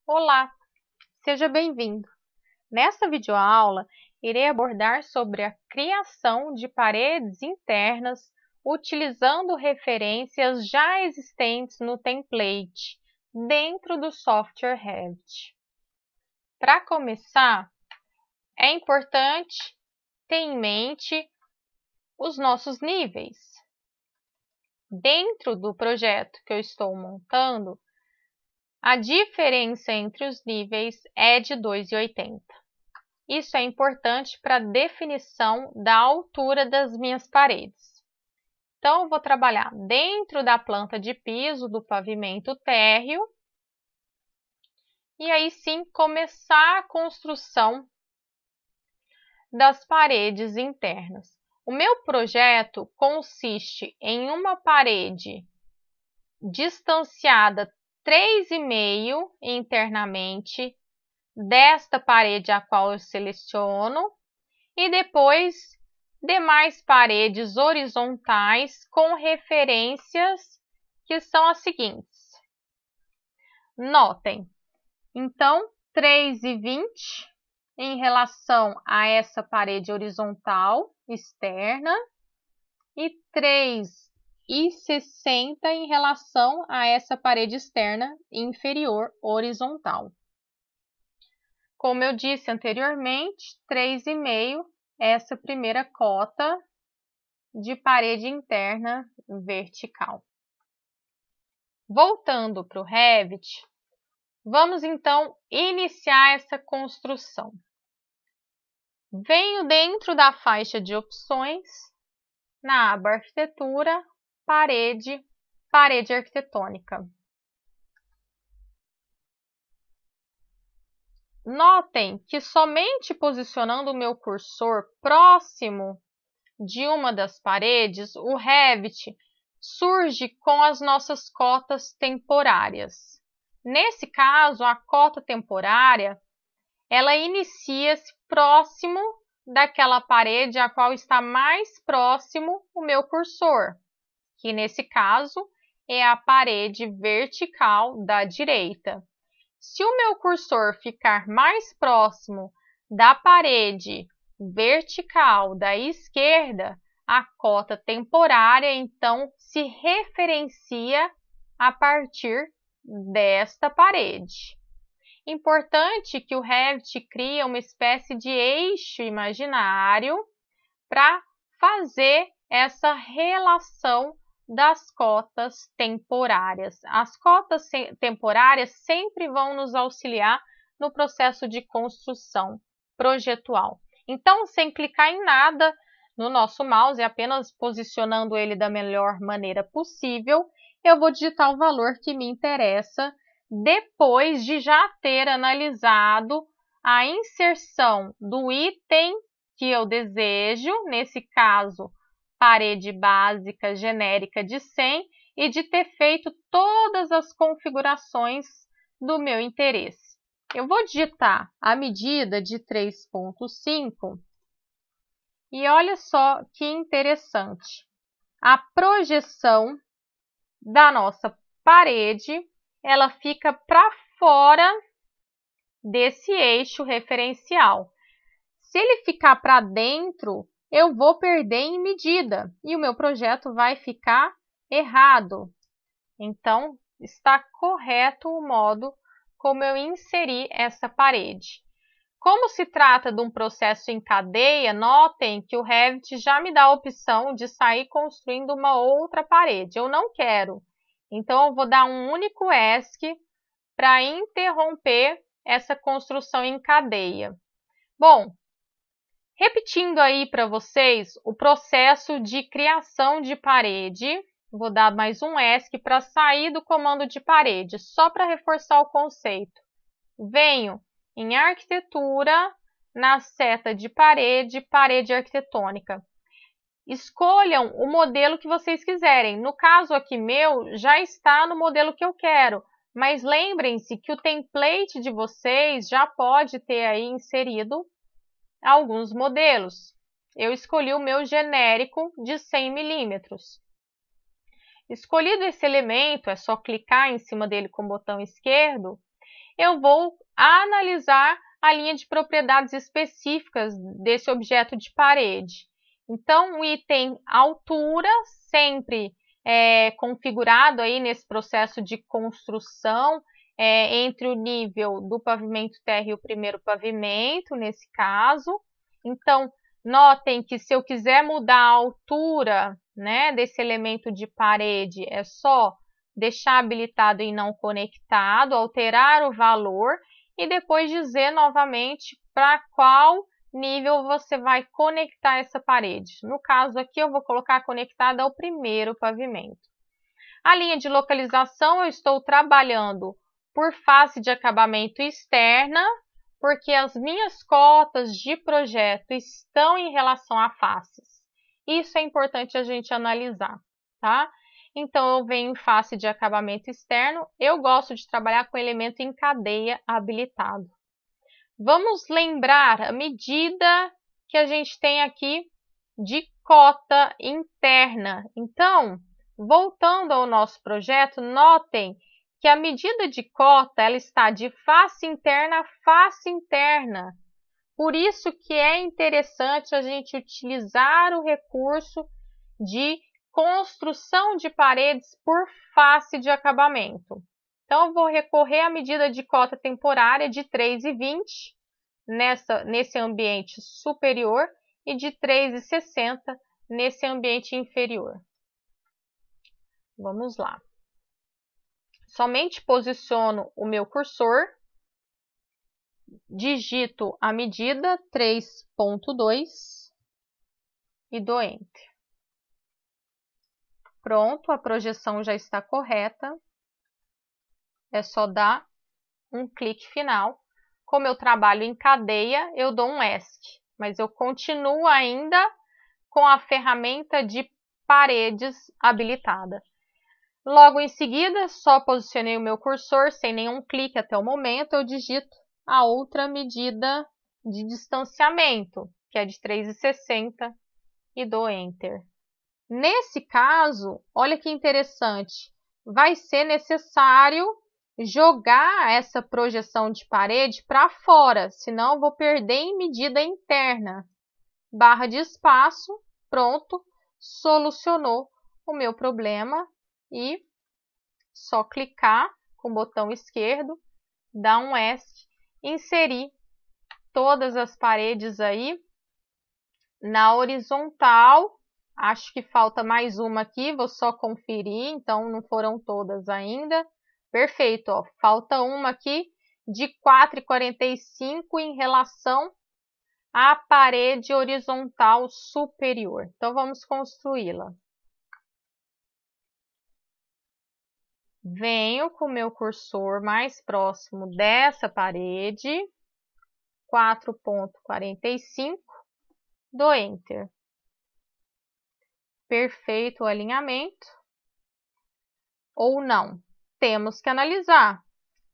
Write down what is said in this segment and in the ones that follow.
Olá, seja bem-vindo. Nesta videoaula, irei abordar sobre a criação de paredes internas utilizando referências já existentes no template dentro do software Revit. Para começar, é importante ter em mente os nossos níveis. Dentro do projeto que eu estou montando, a diferença entre os níveis é de 2,80. Isso é importante para a definição da altura das minhas paredes. Então, eu vou trabalhar dentro da planta de piso do pavimento térreo e aí sim começar a construção das paredes internas. O meu projeto consiste em uma parede distanciada 3,5 internamente desta parede a qual eu seleciono e depois demais paredes horizontais com referências que são as seguintes. Notem, então 3,20 em relação a essa parede horizontal externa e 3,60 em relação a essa parede externa inferior horizontal. Como eu disse anteriormente, 3,5 é essa primeira cota de parede interna vertical. Voltando para o Revit, vamos então iniciar essa construção. Venho dentro da faixa de opções, na aba Arquitetura, Parede arquitetônica. Notem que somente posicionando o meu cursor próximo de uma das paredes, o Revit surge com as nossas cotas temporárias. Nesse caso, a cota temporária, ela inicia-se próximo daquela parede a qual está mais próximo o meu cursor, que nesse caso é a parede vertical da direita. Se o meu cursor ficar mais próximo da parede vertical da esquerda, a cota temporária, então, se referencia a partir desta parede. Importante que o Revit crie uma espécie de eixo imaginário para fazer essa relação das cotas temporárias. As cotas temporárias sempre vão nos auxiliar no processo de construção projetual. Então, sem clicar em nada no nosso mouse, apenas posicionando ele da melhor maneira possível, eu vou digitar o valor que me interessa depois de já ter analisado a inserção do item que eu desejo, nesse caso, parede básica genérica de 100, e de ter feito todas as configurações do meu interesse. Eu vou digitar a medida de 3,5 e olha só que interessante. A projeção da nossa parede, ela fica para fora desse eixo referencial. Se ele ficar para dentro, eu vou perder em medida e o meu projeto vai ficar errado. Então, está correto o modo como eu inseri essa parede. Como se trata de um processo em cadeia, notem que o Revit já me dá a opção de sair construindo uma outra parede. Eu não quero. Então, eu vou dar um único ESC para interromper essa construção em cadeia. Bom, repetindo aí para vocês o processo de criação de parede, vou dar mais um ESC para sair do comando de parede, só para reforçar o conceito. Venho em Arquitetura, na seta de parede, Parede arquitetônica. Escolham o modelo que vocês quiserem. No caso aqui meu, já está no modelo que eu quero, mas lembrem-se que o template de vocês já pode ter aí inserido alguns modelos. Eu escolhi o meu genérico de 100 milímetros. Escolhido esse elemento, é só clicar em cima dele com o botão esquerdo eu vou analisar a linha de propriedades específicas desse objeto de parede. Então, o item altura, sempre configurado aí nesse processo de construção, entre o nível do pavimento terra e o primeiro pavimento, nesse caso. Então, notem que se eu quiser mudar a altura, né, desse elemento de parede, é só deixar habilitado em não conectado, alterar o valor e depois dizer novamente para qual nível você vai conectar essa parede. No caso aqui, eu vou colocar conectada ao primeiro pavimento. A linha de localização, eu estou trabalhando por face de acabamento externa, porque as minhas cotas de projeto estão em relação a faces. Isso é importante a gente analisar, tá? Então, eu venho em face de acabamento externo, eu gosto de trabalhar com elemento em cadeia habilitado. Vamos lembrar a medida que a gente tem aqui de cota interna. Então, voltando ao nosso projeto, notem que a medida de cota ela está de face interna a face interna. Por isso que é interessante a gente utilizar o recurso de construção de paredes por face de acabamento. Então, eu vou recorrer à medida de cota temporária de 3,20 nesse ambiente superior e de 3,60 nesse ambiente inferior. Vamos lá. Somente posiciono o meu cursor, digito a medida 3,2 e dou Enter. Pronto, a projeção já está correta. É só dar um clique final. Como eu trabalho em cadeia, eu dou um ESC, mas eu continuo ainda com a ferramenta de paredes habilitada. Logo em seguida, só posicionei o meu cursor sem nenhum clique até o momento, eu digito a outra medida de distanciamento, que é de 3,60 e dou Enter. Nesse caso, olha que interessante, vai ser necessário jogar essa projeção de parede para fora, senão eu vou perder em medida interna. Barra de espaço, pronto, solucionou o meu problema e só clicar com o botão esquerdo, dar um ESC, inserir todas as paredes aí na horizontal. Acho que falta mais uma aqui, vou só conferir, então não foram todas ainda. Perfeito, ó, falta uma aqui de 4,45 em relação à parede horizontal superior. Então, vamos construí-la. Venho com o meu cursor mais próximo dessa parede, 4,45, dou Enter. Perfeito o alinhamento. Ou não. Temos que analisar.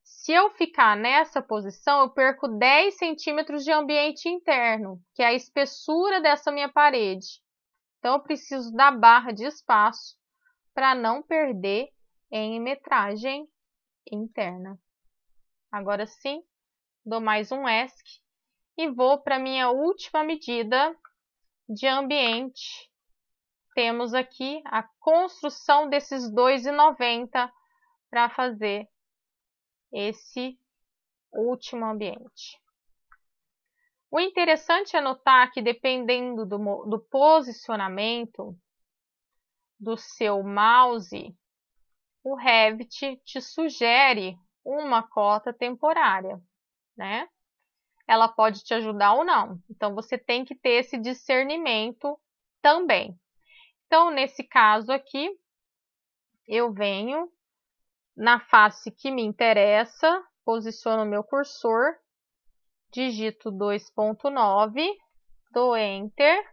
Se eu ficar nessa posição, eu perco 10 centímetros de ambiente interno, que é a espessura dessa minha parede. Então, eu preciso da barra de espaço para não perder em metragem interna. Agora sim, dou mais um ESC e vou para a minha última medida de ambiente. Temos aqui a construção desses 2,90 para fazer esse último ambiente. O interessante é notar que, dependendo do posicionamento do seu mouse, o Revit te sugere uma cota temporária, né? Ela pode te ajudar ou não. Então, você tem que ter esse discernimento também. Então, nesse caso aqui, eu venho na face que me interessa, posiciono o meu cursor, digito 2,9, dou Enter,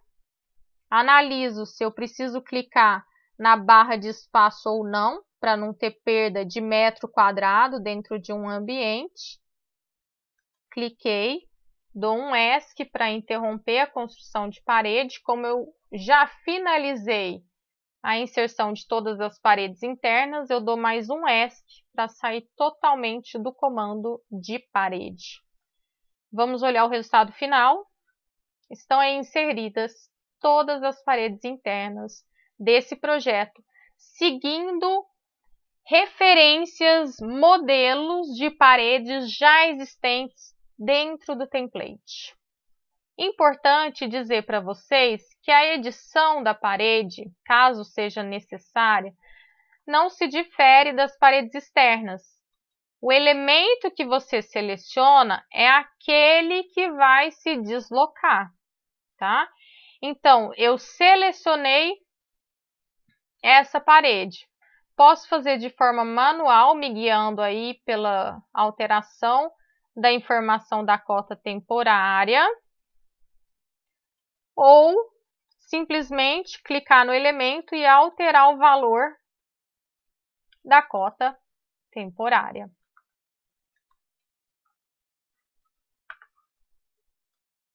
analiso se eu preciso clicar na barra de espaço ou não, para não ter perda de metro quadrado dentro de um ambiente. Cliquei, dou um ESC para interromper a construção de parede. Como eu já finalizei a inserção de todas as paredes internas, eu dou mais um ESC para sair totalmente do comando de parede. Vamos olhar o resultado final. Estão aí inseridas todas as paredes internas desse projeto, seguindo referências, modelos de paredes já existentes dentro do template. Importante dizer para vocês que a edição da parede, caso seja necessária, não se difere das paredes externas. O elemento que você seleciona é aquele que vai se deslocar, tá? Então, eu selecionei essa parede. Posso fazer de forma manual, me guiando aí pela alteração da informação da cota temporária, ou simplesmente clicar no elemento e alterar o valor da cota temporária.